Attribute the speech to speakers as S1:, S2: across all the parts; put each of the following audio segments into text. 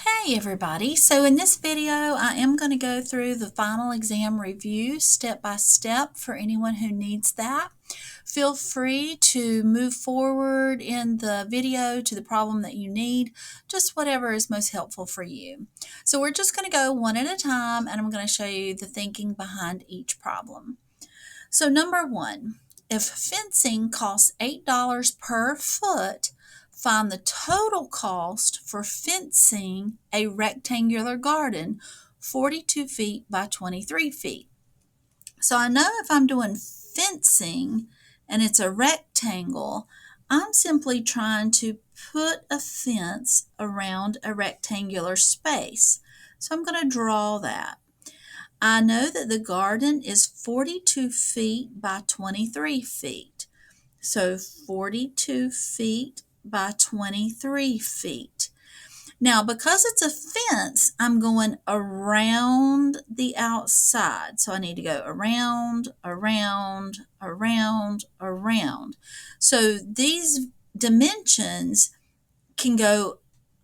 S1: Hey everybody, so in this video I am going to go through the final exam review step by step for anyone who needs that. Feel free to move forward in the video to the problem that you need, just whatever is most helpful for you. So we're just going to go one at a time and I'm going to show you the thinking behind each problem. So number one, if fencing costs $8 per foot, find the total cost for fencing a rectangular garden 42 feet by 23 feet. So I know if I'm doing fencing and it's a rectangle, I'm simply trying to put a fence around a rectangular space. So I'm going to draw that. I know that the garden is 42 feet by 23 feet. So 42 feet by 23 feet. Now, because it's a fence, I'm going around the outside. So I need to go around, around, around, around. So these dimensions can go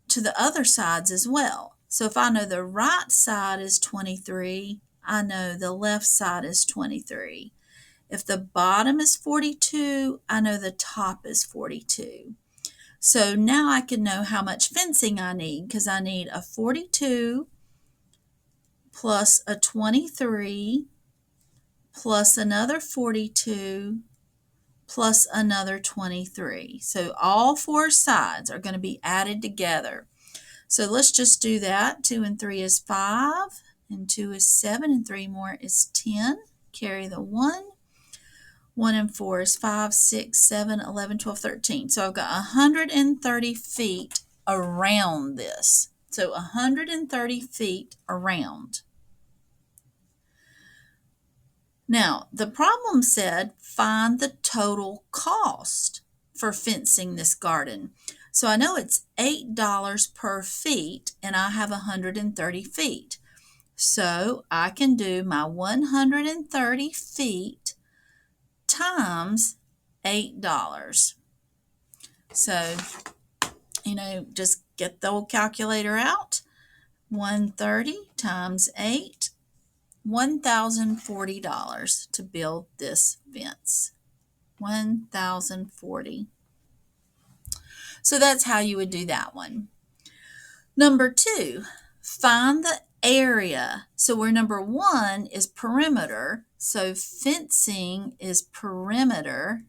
S1: to the other sides as well. So if I know the right side is 23, I know the left side is 23. If the bottom is 42, I know the top is 42. So now I can know how much fencing I need because I need a 42 plus a 23 plus another 42 plus another 23. So all four sides are going to be added together. So let's just do that. 2 and 3 is 5, and 2 is 7, and 3 more is 10. Carry the 1. 1 and 4 is 5, 6, 7, 11, 12, 13. So I've got 130 feet around this. So 130 feet around. Now, the problem said find the total cost for fencing this garden. So I know it's $8 per feet and I have 130 feet. So I can do my 130 feet times $8. So, just get the old calculator out. 130 times 8, $1,040 to build this fence. 1,040. So that's how you would do that one. Number 2, find the area. So where number 1 is perimeter, so fencing is perimeter.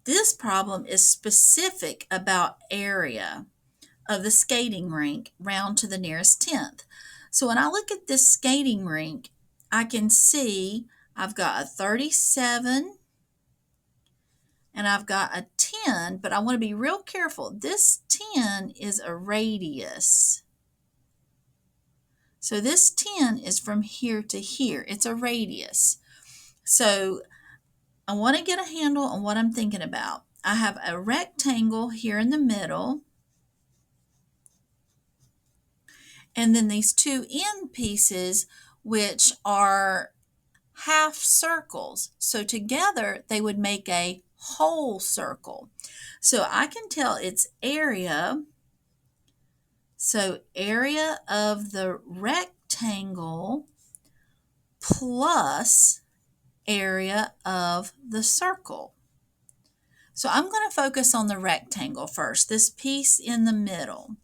S1: This problem is specific about area of the skating rink round to the nearest tenth. So when I look at this skating rink, I can see I've got a 37 and I've got a 10, but I want to be real careful. This 10 is a radius. So this 10 is from here to here. It's a radius. So I want to get a handle on what I'm thinking about. I have a rectangle here in the middle, and then these two end pieces, which are half circles. So together they would make a whole circle. So I can tell its area. So area of the rectangle plus area of the circle. So I'm going to focus on the rectangle first, this piece in the middle.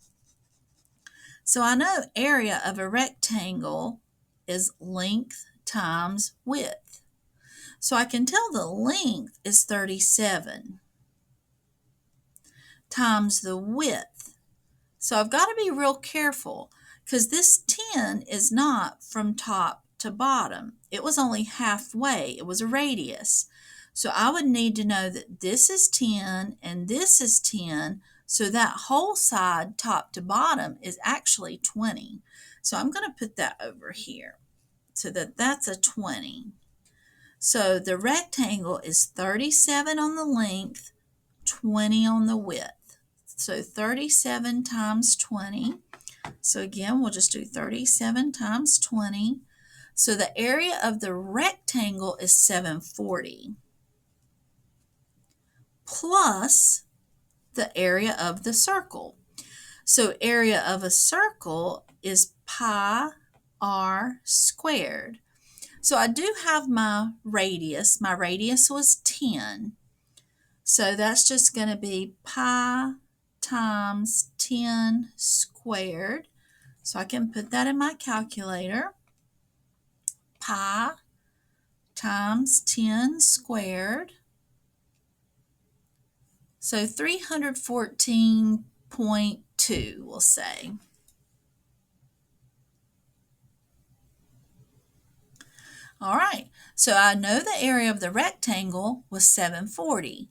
S1: So I know area of a rectangle is length times width. So I can tell the length is 37 times the width. So I've got to be real careful because this 10 is not from top to bottom. It was only halfway. It was a radius. So I would need to know that this is 10 and this is 10. So that whole side, top to bottom, is actually 20. So I'm going to put that over here so that that's a 20. So the rectangle is 37 on the length, 20 on the width. So 37 times 20. So again, we'll just do 37 times 20. So the area of the rectangle is 740 plus the area of the circle. So area of a circle is pi r squared. So I do have my radius. My radius was 10. So that's just going to be pi times 10 squared. So I can put that in my calculator. Pi times 10 squared. So 314.2, we'll say. All right, so I know the area of the rectangle was 740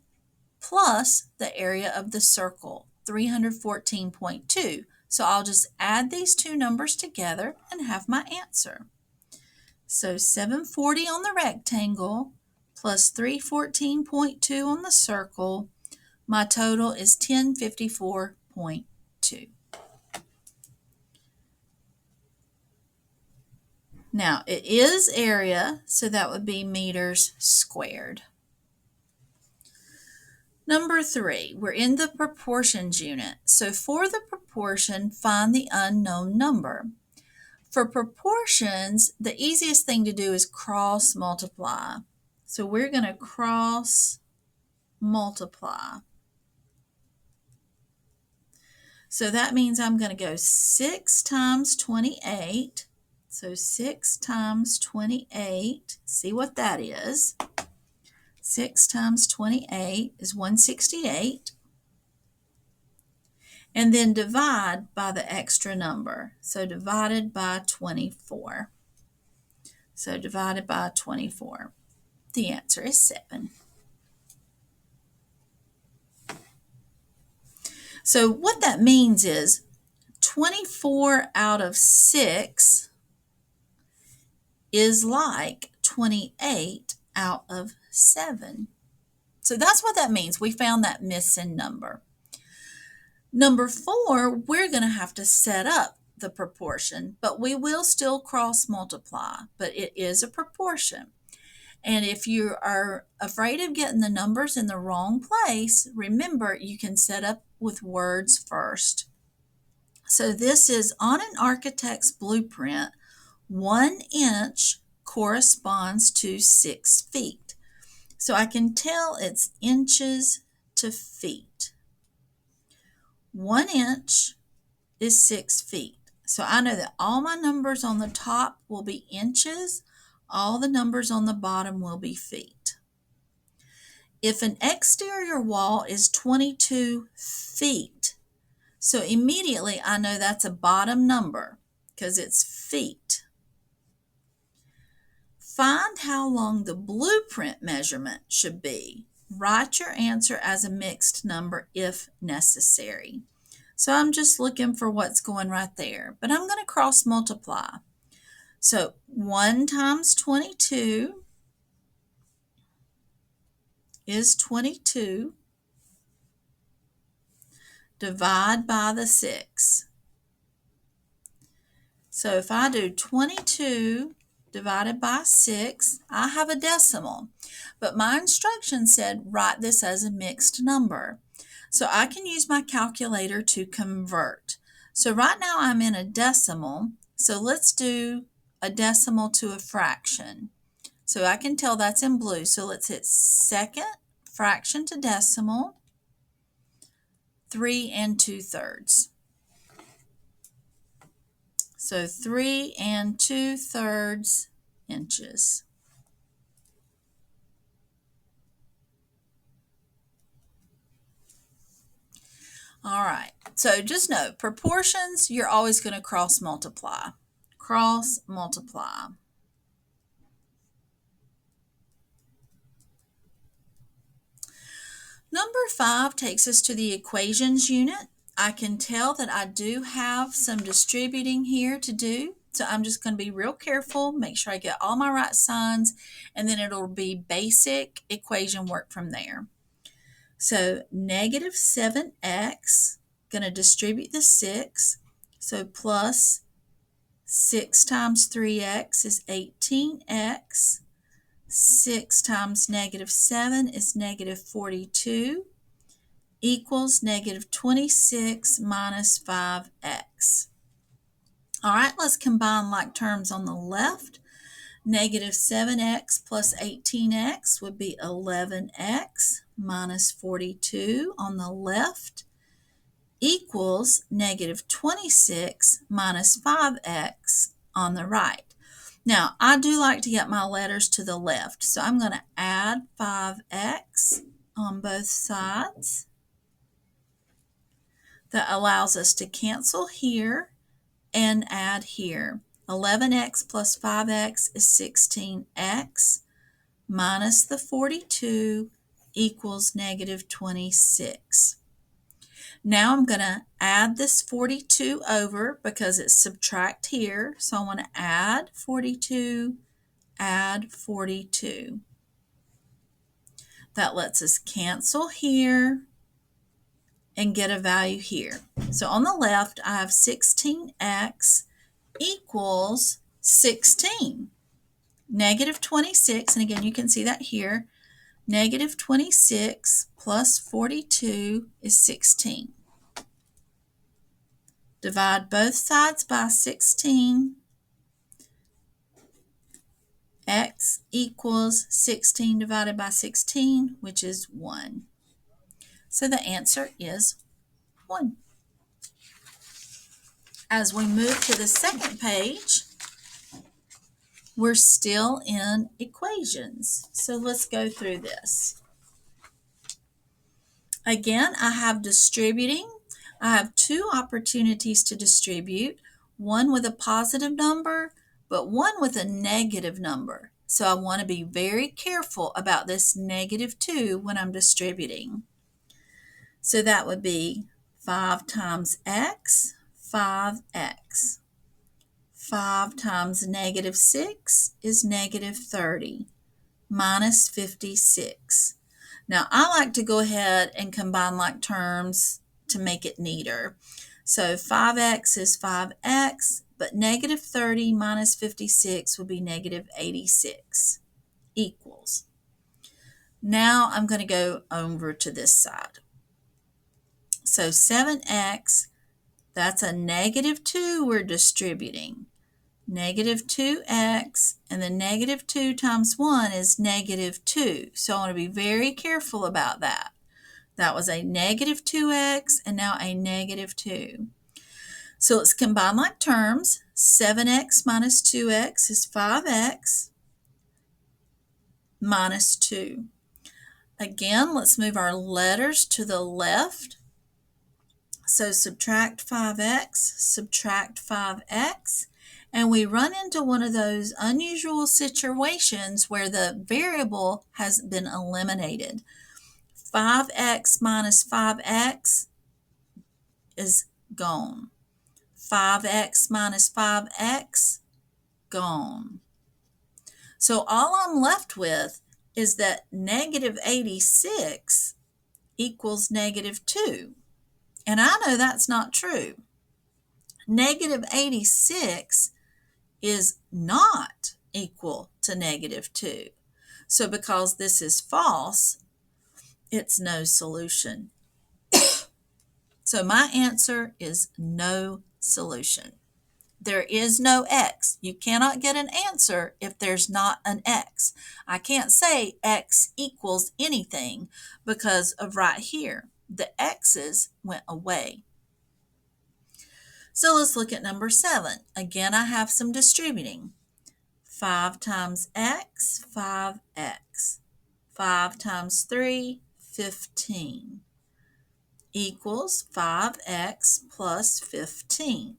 S1: plus the area of the circle, 314.2. So I'll just add these two numbers together and have my answer. So 740 on the rectangle plus 314.2 on the circle. My total is 1054.2. Now, it is area, so that would be meters squared. Number 3, we're in the proportions unit. So for the proportion, find the unknown number. For proportions, the easiest thing to do is cross multiply. So we're going to cross multiply. So that means I'm going to go 6 times 28. So 6 times 28, see what that is. 6 times 28 is 168. And then divide by the extra number. So divided by 24. So divided by 24. The answer is 7. So what that means is 24 out of 6 is like 28 out of 7. So that's what that means. We found that missing number. Number 4, we're going to have to set up the proportion, but we will still cross multiply, but it is a proportion. And if you are afraid of getting the numbers in the wrong place, remember you can set up with words first. So this is on an architect's blueprint, 1 inch corresponds to 6 feet. So I can tell it's inches to feet. 1 inch is 6 feet. So I know that all my numbers on the top will be inches. All the numbers on the bottom will be feet. If an exterior wall is 22 feet, so immediately I know that's a bottom number because it's feet. Find how long the blueprint measurement should be. Write your answer as a mixed number if necessary. So I'm just looking for what's going right there, but I'm going to cross multiply. So 1 times 22 is 22. Divide by the 6. So if I do 22 divided by 6, I have a decimal. But my instruction said write this as a mixed number. So I can use my calculator to convert. So right now I'm in a decimal. So let's do a decimal to a fraction. So I can tell that's in blue. So let's hit second, fraction to decimal, 3 2/3. So 3 2/3 inches. All right, so just know proportions, you're always going to cross multiply. Cross multiply. Number 5 takes us to the equations unit. I can tell that I do have some distributing here to do. So I'm just going to be real careful, make sure I get all my right signs, and then it'll be basic equation work from there. So negative 7x, going to distribute the 6. So plus 6 times 3x is 18x. 6 times negative 7 is negative 42. equals negative 26 minus 5x. All right, let's combine like terms on the left. Negative 7x plus 18x would be 11x minus 42 on the left equals negative 26 minus 5x on the right. Now, I do like to get my letters to the left, so I'm going to add 5x on both sides. That allows us to cancel here and add here. 11x plus 5x is 16x minus the 42 equals negative 26. Now I'm going to add this 42 over because it's subtract here. So I want to add 42, add 42. That lets us cancel here and get a value here. So on the left, I have 16x equals 16. Negative 26, and again, you can see that here. Negative 26 plus 42 is 16. Divide both sides by 16. X equals 16 divided by 16, which is 1. So the answer is 1. As we move to the second page, we're still in equations. So let's go through this. Again, I have distributing. I have two opportunities to distribute, one with a positive number, but one with a negative number. So I want to be very careful about this negative 2 when I'm distributing. So that would be 5 times x, 5x. 5 times negative 6 is negative 30, minus 56. Now, I like to go ahead and combine like terms to make it neater. So 5x is 5x, but negative 30 minus 56 would be negative 86 equals. Now I'm going to go over to this side. So 7x, that's a negative 2 we're distributing. Negative 2x, and the negative 2 times 1 is negative 2. So I want to be very careful about that. That was a negative 2x, and now a negative 2. So let's combine like terms. 7x minus 2x is 5x minus 2. Again, let's move our letters to the left. So subtract 5x, subtract 5x. And we run into one of those unusual situations where the variable has been eliminated. 5x minus 5x is gone. 5x minus 5x, gone. So all I'm left with is that negative 86 equals negative 2. And I know that's not true. Negative 86 is not equal to negative 2. So because this is false, it's no solution. So my answer is no solution. There is no x. You cannot get an answer if there's not an x. I can't say x equals anything because of right here. The x's went away. So let's look at number 7. Again, I have some distributing. 5 times x, 5x. 5 times 3, 15. Equals 5x plus 15.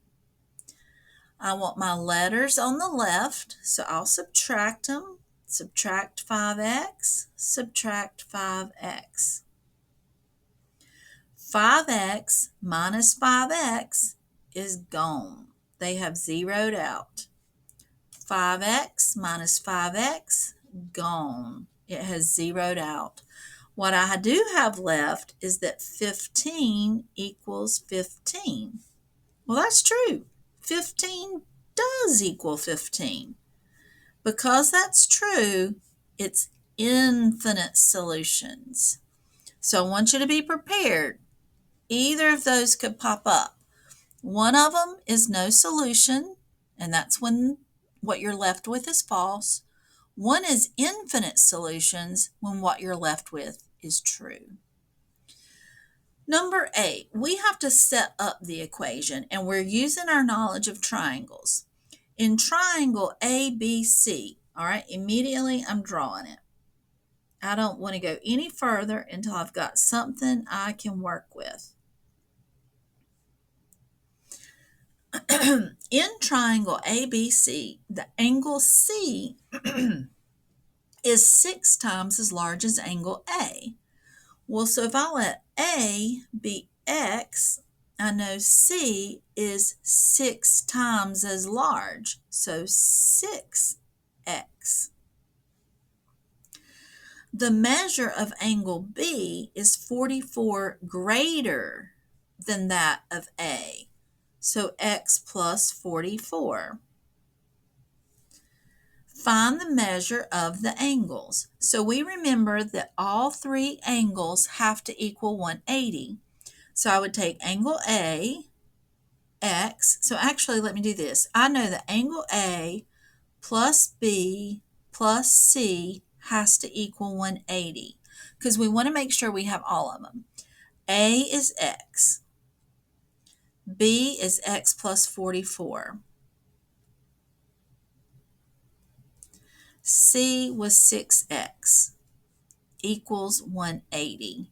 S1: I want my letters on the left, so I'll subtract them. Subtract 5x, subtract 5x. 5x minus 5x is gone. They have zeroed out. 5x minus 5x, gone. It has zeroed out. What I do have left is that 15 equals 15. Well, that's true. 15 does equal 15. Because that's true, it's infinite solutions. So I want you to be prepared. Either of those could pop up. One of them is no solution, and that's when what you're left with is false. One is infinite solutions when what you're left with is true. Number 8, we have to set up the equation, and we're using our knowledge of triangles. In triangle ABC, all right, immediately I'm drawing it. I don't want to go any further until I've got something I can work with. In triangle ABC, the angle C is 6 times as large as angle A. Well, so if I let A be X, I know C is 6 times as large, so 6X. The measure of angle B is 44 greater than that of A, so X plus 44. Find the measure of the angles. So we remember that all 3 angles have to equal 180. So I would take angle A, X. So actually, let me do this. I know that angle A plus B plus C has to equal 180 because we want to make sure we have all of them. A is X. B is X plus 44. C was 6X equals 180.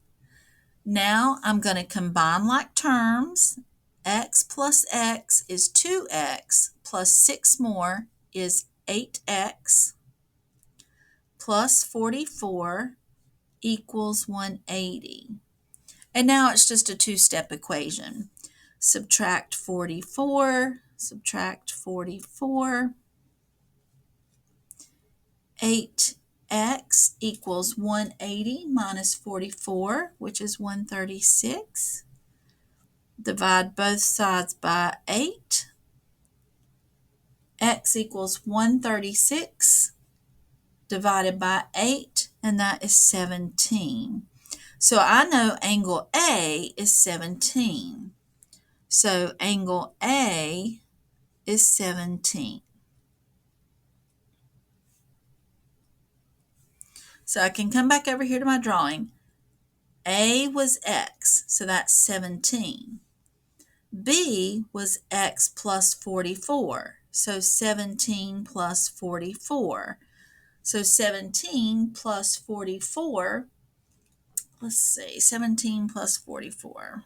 S1: Now I'm going to combine like terms. X plus X is 2X plus 6 more is 8X plus 44 equals 180. And now it's just a 2-step equation. Subtract 44, subtract 44. 8x equals 180 minus 44, which is 136. Divide both sides by 8. X equals 136 divided by 8, and that is 17. So I know angle A is 17. So angle A is 17. So I can come back over here to my drawing. A was X, so that's 17. B was X plus 44, so 17 plus 44. So 17 plus 44, let's see, 17 plus 44,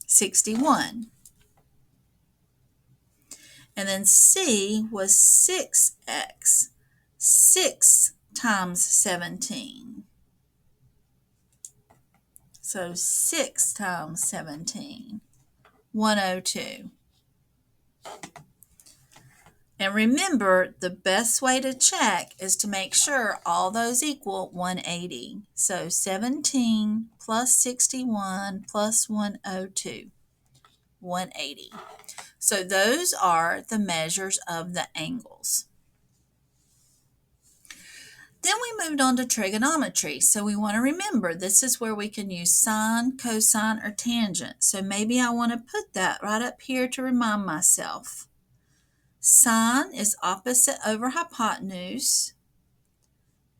S1: 61. And then C was 6X, 6 times 17. So 6 times 17, 102. And remember, the best way to check is to make sure all those equal 180. So 17 plus 61 plus 102, 180. So those are the measures of the angles. Then we moved on to trigonometry. So we want to remember this is where we can use sine, cosine, or tangent. So maybe I want to put that right up here to remind myself. Sine is opposite over hypotenuse.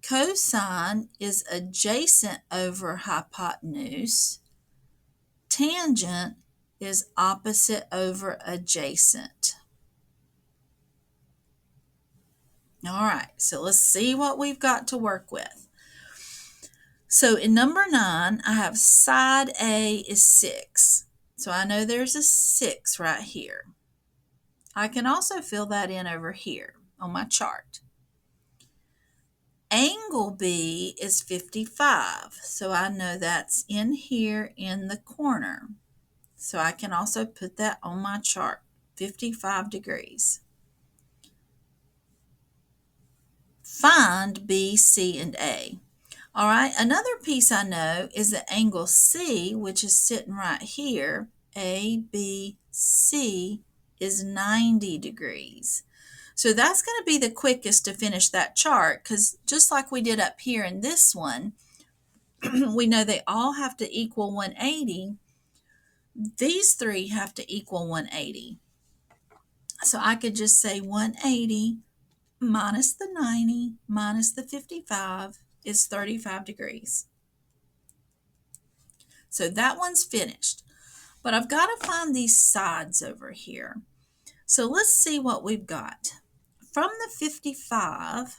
S1: Cosine is adjacent over hypotenuse. Tangent is opposite over adjacent. All right, so let's see what we've got to work with. So in number 9, I have side A is 6. So I know there's a 6 right here. I can also fill that in over here on my chart. Angle B is 55. So I know that's in here in the corner. So I can also put that on my chart, 55 degrees. Find B, C, and A. All right, another piece I know is that angle C, which is sitting right here, A, B, C, is 90 degrees. So that's going to be the quickest to finish that chart, because just like we did up here in this one, we know they all have to equal 180. These three have to equal 180. So I could just say 180 minus the 90 minus the 55 is 35 degrees. So that one's finished. But I've got to find these sides over here. So let's see what we've got. From the 55,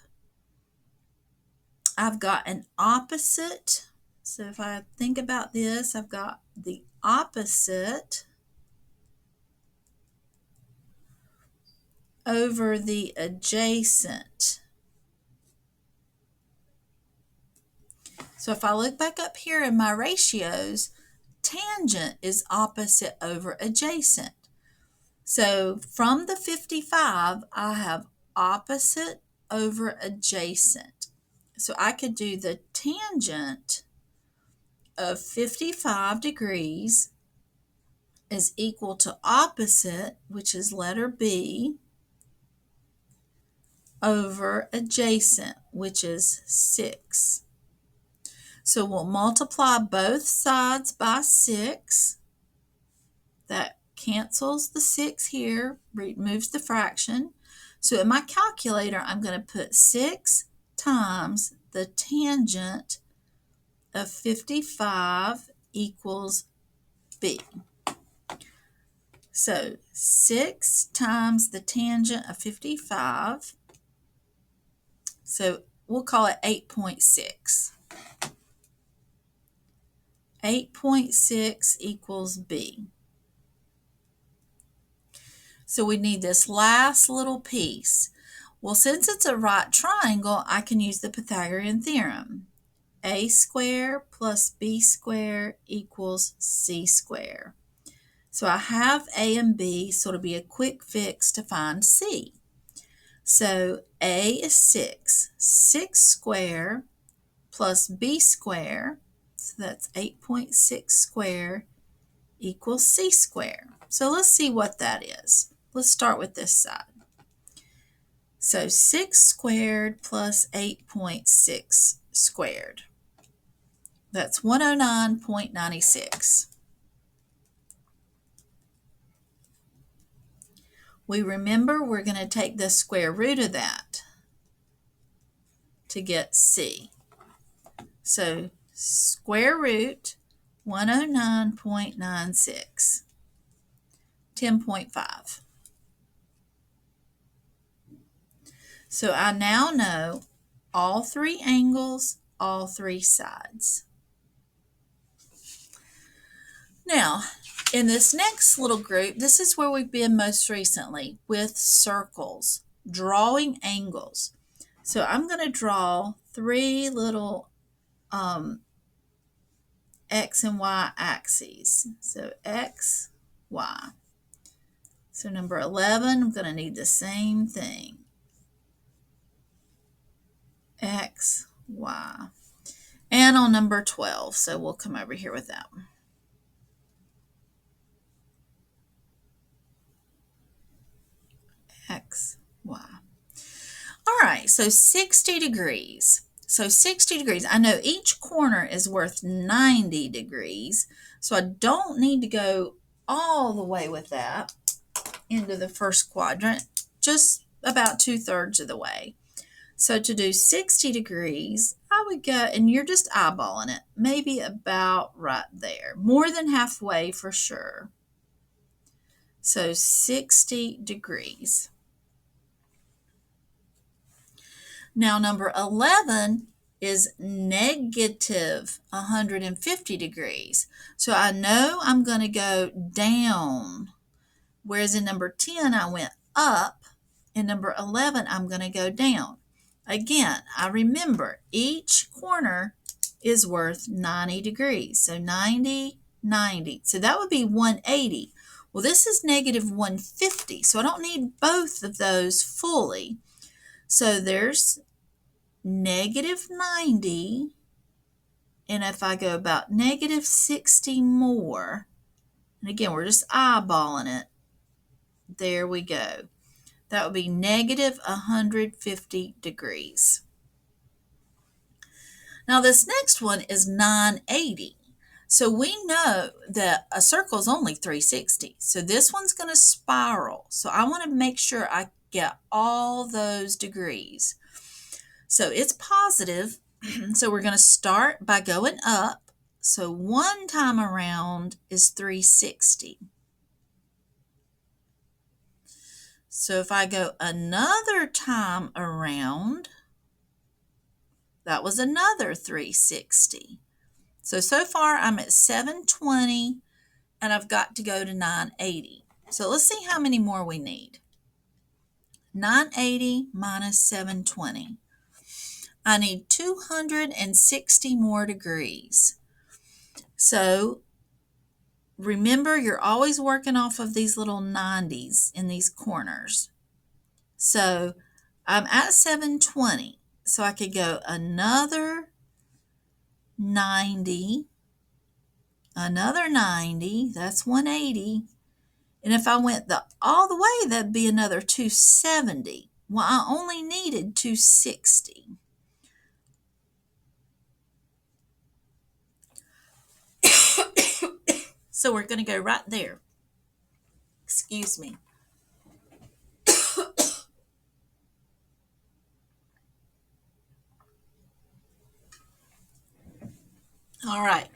S1: I've got an opposite. So if I think about this, I've got the opposite over the adjacent. So if I look back up here in my ratios, tangent is opposite over adjacent. So from the 55, I have opposite over adjacent. So I could do the tangent of 55 degrees is equal to opposite, which is letter B, over adjacent, which is 6. So we'll multiply both sides by 6. That cancels the 6 here, removes the fraction. So in my calculator, I'm going to put 6 times the tangent of 55 equals B. So 6 times the tangent of 55, so we'll call it 8.6. 8.6 equals B. So we need this last little piece. Well, since it's a right triangle, I can use the Pythagorean theorem. A squared plus B squared equals C squared. So I have A and B, so it'll be a quick fix to find C. So A is 6. 6 squared plus B squared, so that's 8.6 squared, equals C squared. So let's see what that is. Let's start with this side. So 6 squared plus 8.6 squared. That's 109.96. We remember we're going to take the square root of that to get C. So square root 109.96, 10.5. So I now know all three angles, all three sides. Now, in this next little group, this is where we've been most recently with circles, drawing angles. So I'm going to draw three little X and Y axes. So X, Y. So number 11, I'm going to need the same thing. X, Y. And on number 12, so we'll come over here with that one. X, Y. All right, so 60 degrees. So 60 degrees. I know each corner is worth 90 degrees, so I don't need to go all the way with that into the first quadrant, just about 2/3 of the way. So to do 60 degrees, I would go, and you're just eyeballing it, maybe about right there, more than halfway for sure. So 60 degrees. Now number 11 is negative 150 degrees. So I know I'm going to go down, whereas in number 10 I went up. In number 11 I'm going to go down. Again, I remember each corner is worth 90 degrees. So 90, 90. So that would be 180. Well, this is negative 150, so I don't need both of those fully. So there's negative 90, and if I go about negative 60 more, and again, we're just eyeballing it, there we go. That would be negative 150 degrees. Now this next one is 980. So we know that a circle is only 360. So this one's going to spiral. So I want to make sure I get all those degrees. So it's positive. So we're going to start by going up. So one time around is 360. So if I go another time around, that was another 360. So far I'm at 720 and I've got to go to 980. So let's see how many more we need. 980 minus 720. I need 260 more degrees. So remember, you're always working off of these little 90s in these corners. So I'm at 720. So I could go another 90, another 90, that's 180. And if I went all the way, that'd be another 270. Well, I only needed 260. So we're going to go right there. Excuse me. All right.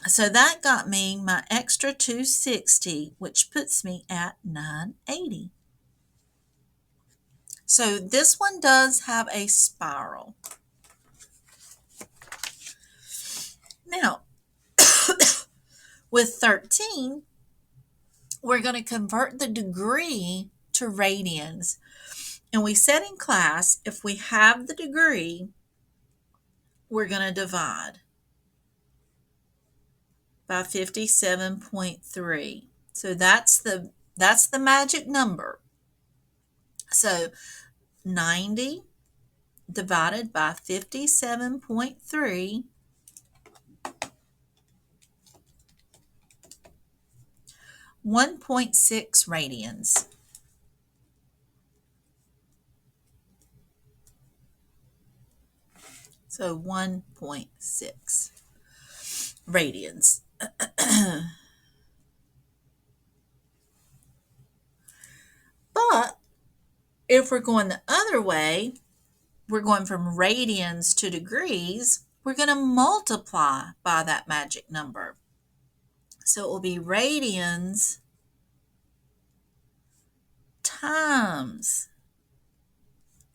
S1: So that got me my extra 260, which puts me at 980. So this one does have a spiral. Now, with 13, we're going to convert the degree to radians. And we said in class, if we have the degree, we're going to divide by 57.3. So that's the magic number. So 90 divided by 57.3 1.6 radians. So 1.6 radians. But if we're going the other way, we're going from radians to degrees, we're going to multiply by that magic number. So it will be radians times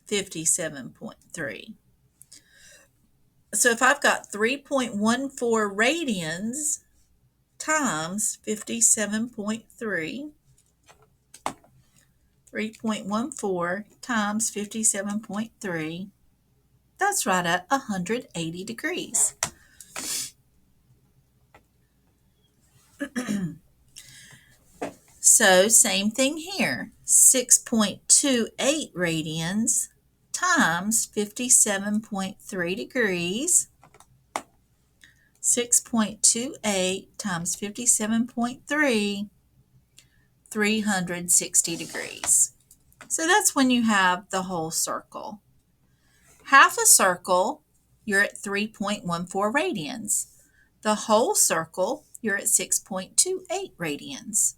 S1: 57.3. So if I've got 3.14 radians times 57.3, 3.14 times 57.3, that's right at 180 degrees. So same thing here, 6.28 radians times 57.3 degrees, 6.28 times 57.3, 360 degrees. So that's when you have the whole circle. Half a circle, you're at 3.14 radians. The whole circle, you're at 6.28 radians.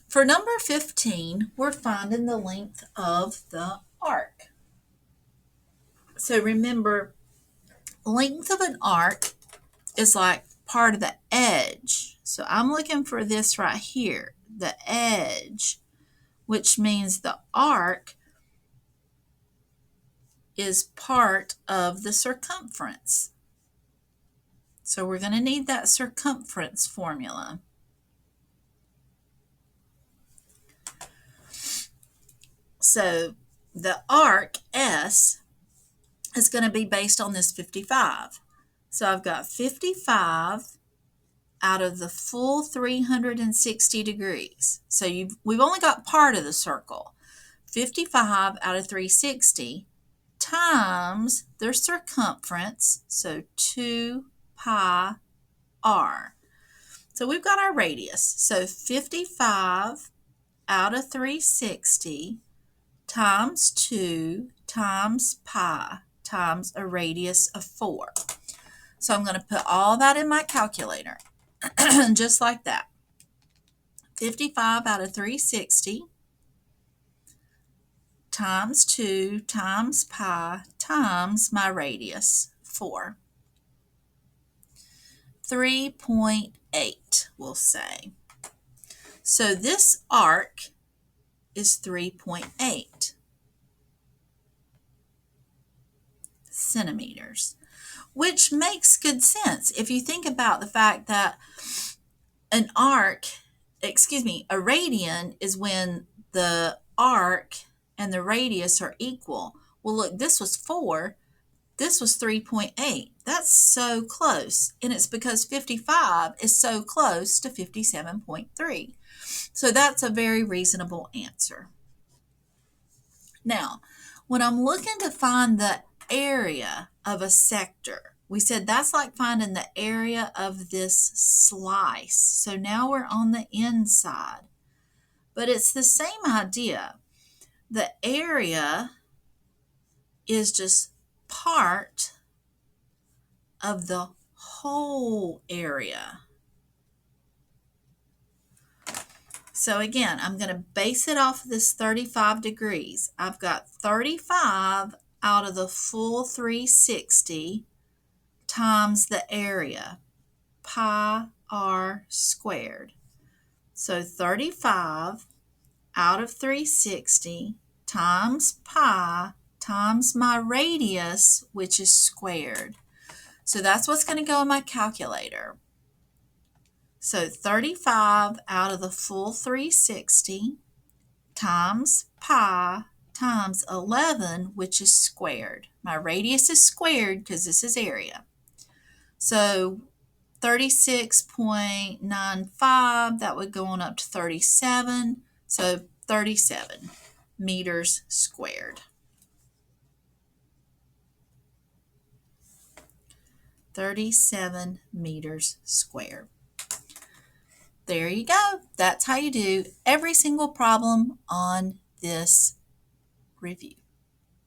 S1: For number 15, we're finding the length of the arc. So remember, length of an arc is like part of the edge. So I'm looking for this right here, the edge, which means the arc is part of the circumference. So we're going to need that circumference formula. So the arc S is going to be based on this 55. So I've got 55 out of the full 360 degrees. So we've only got part of the circle. 55 out of 360 times their circumference, so 2 pi r. So we've got our radius. So 55 out of 360 times 2 times pi times a radius of 4. So I'm going to put all that in my calculator, just like that. 55 out of 360 times 2 times pi times my radius, 4. 3.8, we'll say. So this arc is 3.8 centimeters, which makes good sense if you think about the fact that a radian is when the arc and the radius are equal. Well, look, this was 4, this was 3.8. That's so close, and it's because 55 is so close to 57.3. So that's a very reasonable answer. Now, when I'm looking to find the area of a sector, we said that's like finding the area of this slice. So now we're on the inside. But it's the same idea. The area is just part of the whole area. So again, I'm going to base it off of this 35 degrees. I've got 35 out of the full 360 times the area, pi r squared. So 35 out of 360 times pi times my radius, which is squared. So that's what's going to go in my calculator. So 35 out of the full 360 times pi times 11, which is squared. My radius is squared because this is area. So 36.95, that would go on up to 37. So 37 meters squared. 37 meters squared. There you go. That's how you do every single problem on this review.